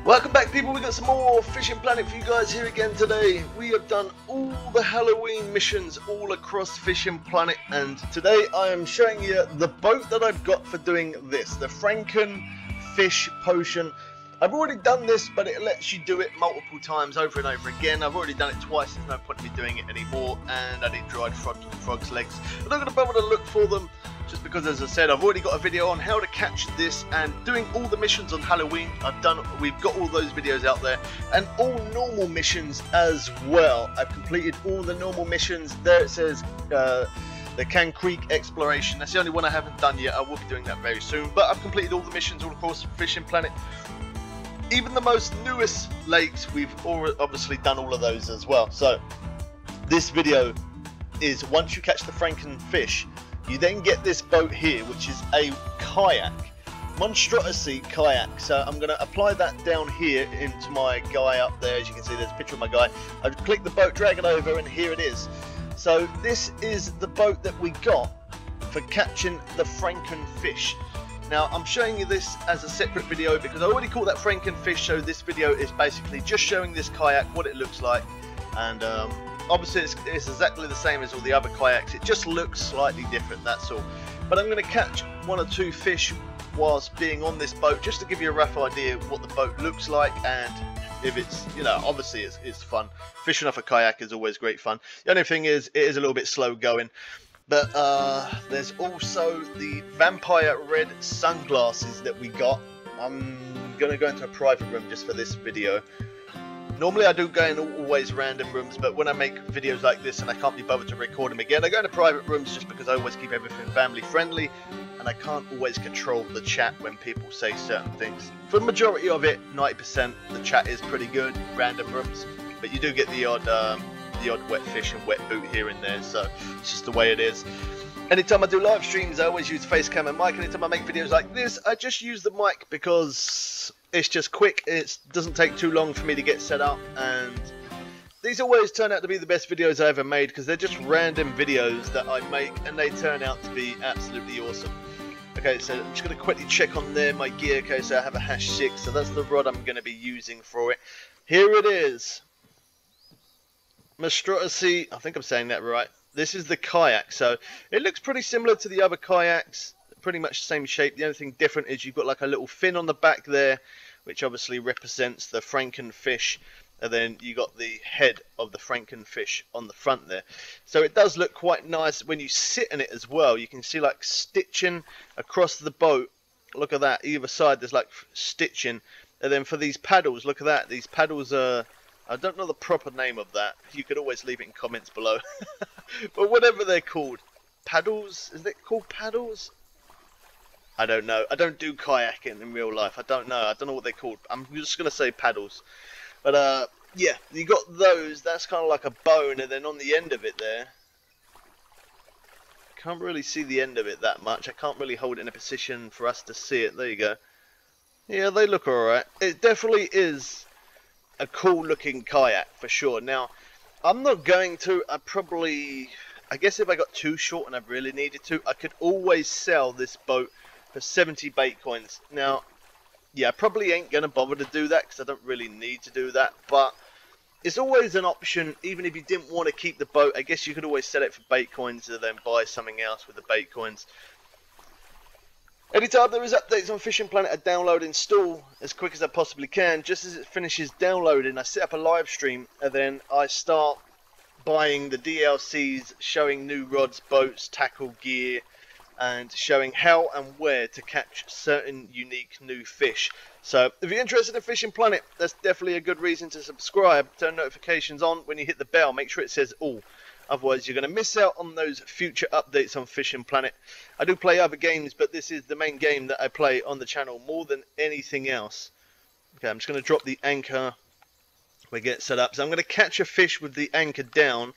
Welcome back, people. We got some more Fishing Planet for you guys here again today. We have done all the Halloween missions all across Fishing Planet, and today I am showing you the boat that I've got for doing this, the Franken Fish Potion. I've already done this, but it lets you do it multiple times over and over again. I've already done it twice, there's no point in me doing it anymore, and I need dried frog's legs. I'm not going to bother to look for them, just because, as I said, I've already got a video on how to catch this and doing all the missions on Halloween. We've got all those videos out there, and all normal missions as well. I've completed all the normal missions. There it says the Can Creek exploration. That's the only one I haven't done yet. I will be doing that very soon, but I've completed all the missions all across Fishing Planet. Even the most newest lakes, we've obviously done all of those as well. So this video is once you catch the Franken fish, you then get this boat here, which is a kayak, Monstrosity kayak. So I'm going to apply that down here into my guy up there. As you can see, there's a picture of my guy. I click the boat, drag it over, and here it is. So this is the boat that we got for catching the Franken fish. Now I'm showing you this as a separate video because I already caught that Franken fish, so this video is basically just showing this kayak, what it looks like, and obviously it's exactly the same as all the other kayaks, it just looks slightly different, that's all. But I'm going to catch one or two fish whilst being on this boat, just to give you a rough idea of what the boat looks like, and if it's, you know, obviously it's fun. Fishing off a kayak is always great fun. The only thing is, it is a little bit slow going. But there's also the vampire red sunglasses that we got. I'm going to go into a private room just for this video. Normally I do go in always random rooms, but when I make videos like this and I can't be bothered to record them again, I go into private rooms just because I always keep everything family friendly, and I can't always control the chat when people say certain things. For the majority of it, 90%, the chat is pretty good, random rooms, but you do get the odd wet fish and wet boot here and there, so it's just the way it is. Anytime I do live streams, I always use Facecam and mic. Anytime I make videos like this, I just use the mic because it's just quick, it doesn't take too long for me to get set up, and these always turn out to be the best videos I ever made because they're just random videos that I make and they turn out to be absolutely awesome. Okay, so I'm just going to quickly check on there my gear. Okay, so I have a #6, so that's the rod I'm going to be using for it. Here it is. Monstrosity, I think I'm saying that right. This is the kayak, so it looks pretty similar to the other kayaks, pretty much the same shape. The only thing different is you've got like a little fin on the back there, which obviously represents the Franken fish, and then you got the head of the Franken fish on the front there. So it does look quite nice when you sit in it as well. You can see like stitching across the boat. Look at that, either side there's like stitching, and then for these paddles, look at that, these paddles are, I don't know the proper name of that. You could always leave it in comments below. But whatever they're called. Paddles? Is it called paddles? I don't know. I don't do kayaking in real life. I don't know. I don't know what they're called. I'm just going to say paddles. But yeah, you got those. That's kind of like a bone. And then on the end of it there, can't really see the end of it that much. I can't really hold it in a position for us to see it. There you go. Yeah, they look alright. It definitely is a cool looking kayak for sure. Now I'm not going to, I guess if I got too short and I really needed to, I could always sell this boat for 70 bait coins. Now yeah, I probably ain't gonna bother to do that because I don't really need to do that, but it's always an option. Even if you didn't want to keep the boat, I guess you could always sell it for bait coins and then buy something else with the bait coins. Anytime there is updates on Fishing Planet, I download and install as quick as I possibly can. Just as it finishes downloading, I set up a live stream and then I start buying the DLCs showing new rods, boats, tackle, gear, and showing how and where to catch certain unique new fish. So if you're interested in Fishing Planet, that's definitely a good reason to subscribe. Turn notifications on. When you hit the bell, make sure it says all. Otherwise, you're going to miss out on those future updates on Fishing Planet. I do play other games, but this is the main game that I play on the channel more than anything else. Okay, I'm just going to drop the anchor. We get set up. So I'm going to catch a fish with the anchor down.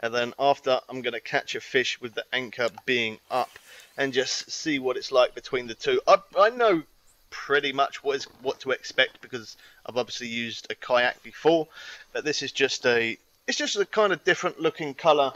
And then after, I'm going to catch a fish with the anchor being up. And just see what it's like between the two. I know pretty much what to expect because I've obviously used a kayak before. But this is just a... It's just a kind of different looking colour,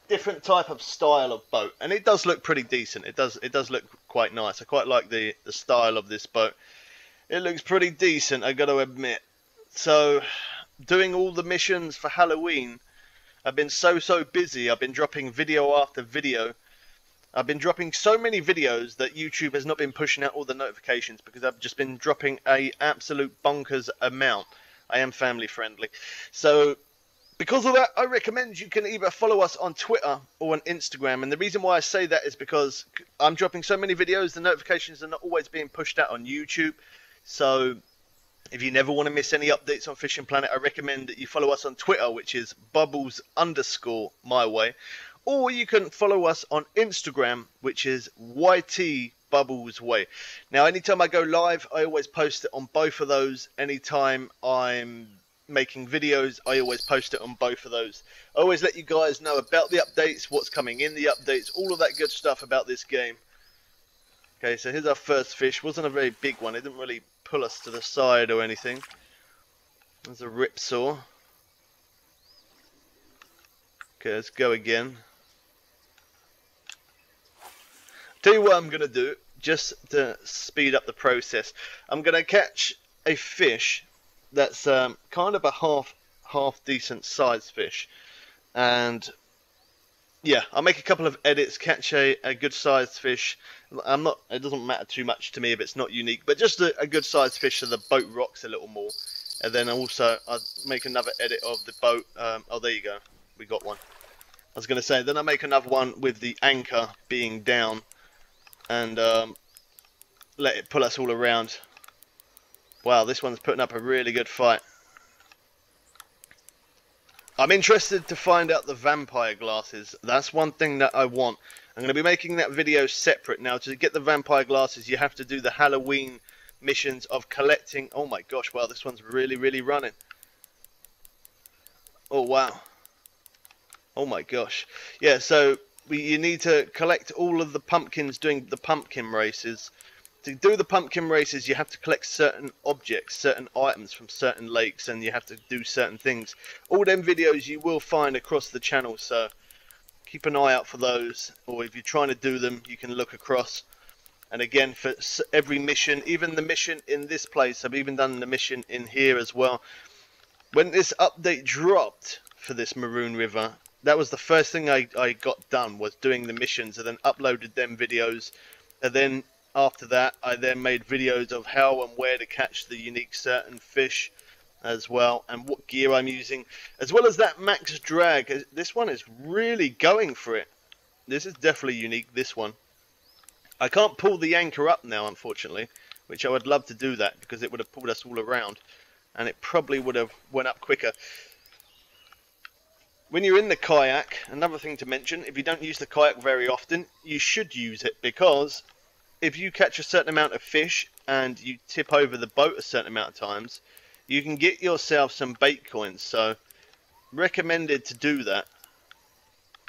different type of style of boat, and it does look pretty decent. It does look quite nice. I quite like the style of this boat. It looks pretty decent, I gotta admit. So, doing all the missions for Halloween, I've been so busy. I've been dropping video after video. I've been dropping so many videos that YouTube has not been pushing out all the notifications because I've just been dropping a absolute bonkers amount. I am family friendly. So, because of that, I recommend you can either follow us on Twitter or on Instagram. And the reason why I say that is because I'm dropping so many videos, the notifications are not always being pushed out on YouTube. So if you never want to miss any updates on Fishing Planet, I recommend that you follow us on Twitter, which is bubbles_myway. Or you can follow us on Instagram, which is YTBubblesWay. Now, anytime I go live, I always post it on both of those. Anytime I'm making videos, I always post it on both of those. I always let you guys know about the updates, what's coming in the updates, all of that good stuff about this game. Okay, so here's our first fish. Wasn't a very big one. It didn't really pull us to the side or anything. There's a ripsaw. Okay, let's go again. Tell you what I'm going to do, just to speed up the process. I'm going to catch a fish that's kind of a half decent sized fish, and yeah, I'll make a couple of edits, catch a good sized fish. It doesn't matter too much to me if it's not unique, but just a good sized fish so the boat rocks a little more. And then also I'll make another edit of the boat. Oh, there you go, we got one. I was going to say, then I'll make another one with the anchor being down and let it pull us all around. Wow, this one's putting up a really good fight. I'm interested to find out the vampire glasses. That's one thing that I want. I'm going to be making that video separate. Now, to get the vampire glasses, you have to do the Halloween missions of collecting. Oh my gosh, wow, this one's really running. Oh, wow. Oh my gosh. Yeah, so you need to collect all of the pumpkins doing the pumpkin races. To do the pumpkin races, you have to collect certain objects, certain items from certain lakes, and you have to do certain things. All them videos you will find across the channel, so keep an eye out for those. Or if you're trying to do them, you can look across. And again, for every mission, even the mission in this place, I've even done the mission in here as well. When this update dropped for this Maroon River, that was the first thing I got done, was doing the missions, and then uploaded them videos. And then after that, I then made videos of how and where to catch the unique certain fish as well, and what gear I'm using, as well as that max drag. This one is really going for it. This is definitely unique, this one. I can't pull the anchor up now, unfortunately, which I would love to do that, because it would have pulled us all around, and it probably would have went up quicker. When you're in the kayak, another thing to mention, if you don't use the kayak very often, you should use it, because if you catch a certain amount of fish and you tip over the boat a certain amount of times, you can get yourself some bait coins. So recommended to do that.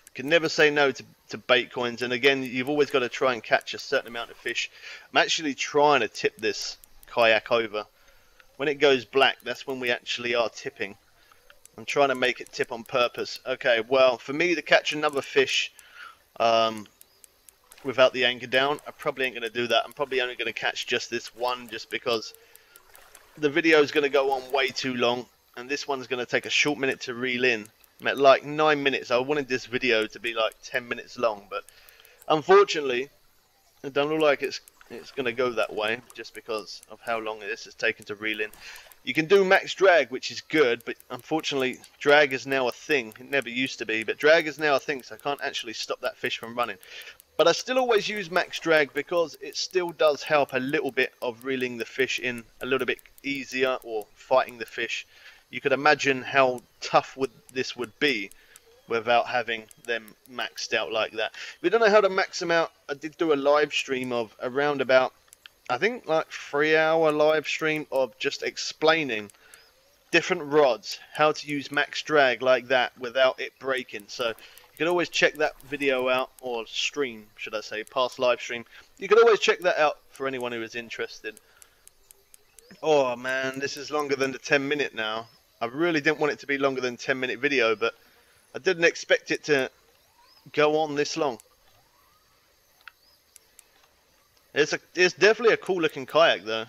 You can never say no to bait coins, and again, you've always got to try and catch a certain amount of fish. I'm actually trying to tip this kayak over. When it goes black, that's when we actually are tipping. I'm trying to make it tip on purpose. Okay, well, for me to catch another fish without the anchor down, I probably ain't going to do that. I'm probably only going to catch just this one, just because the video is going to go on way too long, and this one's going to take a short minute to reel in. I'm at like 9 minutes. I wanted this video to be like 10 minutes long, but unfortunately it doesn't look like it's going to go that way, just because of how long this has taken to reel in. You can do max drag, which is good, but unfortunately drag is now a thing. It never used to be, but drag is now a thing, so I can't actually stop that fish from running. But I still always use max drag, because it still does help a little bit of reeling the fish in a little bit easier, or fighting the fish. You could imagine how tough this would be without having them maxed out like that. If you don't know how to max them out, I did do a live stream of around about, I think like 3-hour live stream of just explaining different rods, how to use max drag like that without it breaking. So you can always check that video out, or stream, should I say, past live stream. You can always check that out for anyone who is interested. Oh man, this is longer than the 10-minute now. I really didn't want it to be longer than 10-minute video, but I didn't expect it to go on this long. It's definitely a cool looking kayak though.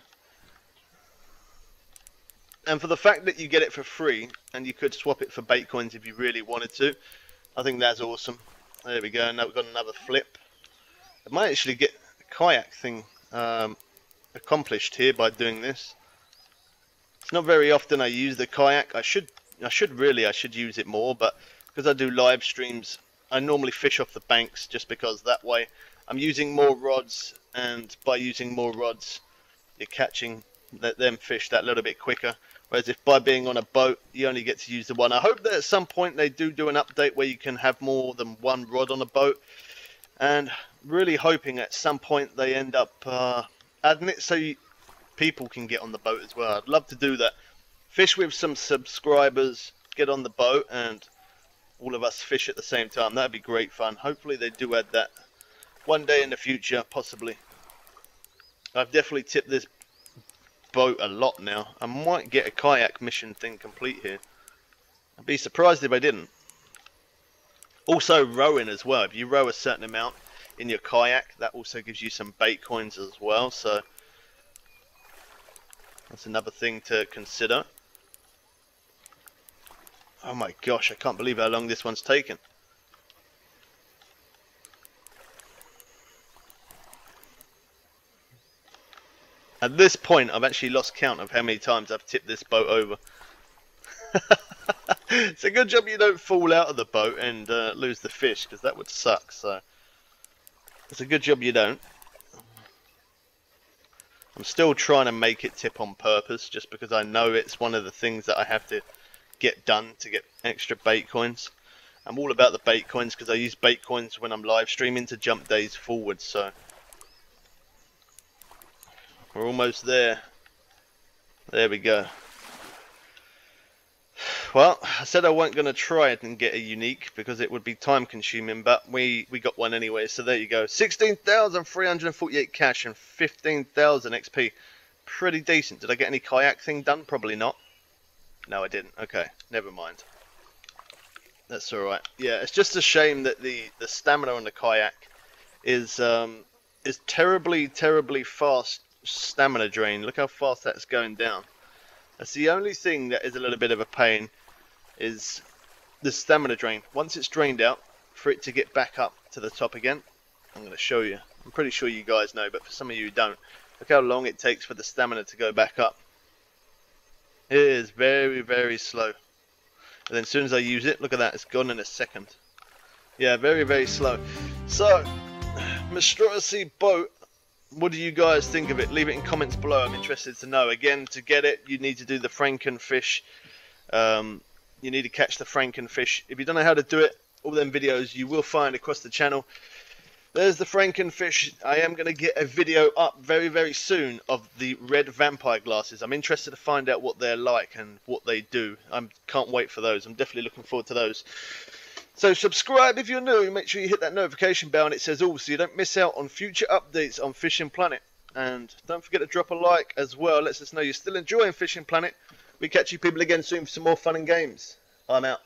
And for the fact that you get it for free, and you could swap it for bait coins if you really wanted to, I think that's awesome. There we go. Now we've got another flip. I might actually get a kayak thing accomplished here by doing this. It's not very often I use the kayak. I should use it more, but because I do live streams, I normally fish off the banks just because that way I'm using more rods, and by using more rods, you're catching them fish that little bit quicker. Whereas if by being on a boat, you only get to use the one. I hope that at some point they do an update where you can have more than one rod on a boat. And really hoping at some point they end up adding it so people can get on the boat as well. I'd love to do that. Fish with some subscribers, get on the boat, and all of us fish at the same time. That'd be great fun. Hopefully they do add that one day in the future, possibly. I've definitely tipped this boat a lot now. I might get a kayak mission thing complete here. I'd be surprised if I didn't. Also rowing as well. If you row a certain amount in your kayak, that also gives you some bait coins as well, so that's another thing to consider. Oh my gosh, I can't believe how long this one's taken. At this point, I've actually lost count of how many times I've tipped this boat over. It's a good job you don't fall out of the boat and lose the fish, because that would suck. So it's a good job you don't. I'm still trying to make it tip on purpose, just because I know it's one of the things that I have to get done to get extra bait coins. I'm all about the bait coins because I use bait coins when I'm live streaming to jump days forward. So we're almost there. There we go. Well, I said I weren't going to try it and get a unique because it would be time consuming, but we got one anyway, so there you go. 16,348 cash and 15,000 XP. Pretty decent. Did I get any kayak thing done? Probably not. No, I didn't. Okay, never mind. That's alright. Yeah, it's just a shame that the stamina on the kayak is terribly fast stamina drain. Look how fast that's going down. That's the only thing that is a little bit of a pain, is the stamina drain. Once it's drained out, for it to get back up to the top again, I'm going to show you. I'm pretty sure you guys know, but for some of you who don't, look how long it takes for the stamina to go back up. It is very slow. And then as soon as I use it, look at that, it's gone in a second. Yeah, very slow. So, Monstrosity boat. What do you guys think of it? Leave it in comments below. I'm interested to know. Again, to get it, you need to do the frankenfish. You need to catch the frankenfish. If you don't know how to do it, all them videos you will find across the channel. There's the frankenfish. I am going to get a video up very soon of the red vampire glasses. I'm interested to find out what they're like and what they do. I can't wait for those. I'm definitely looking forward to those. So subscribe if you're new, make sure you hit that notification bell and it says all, so you don't miss out on future updates on Fishing Planet. And don't forget to drop a like as well, lets us know you're still enjoying Fishing Planet. We catch you people again soon for some more fun and games. I'm out.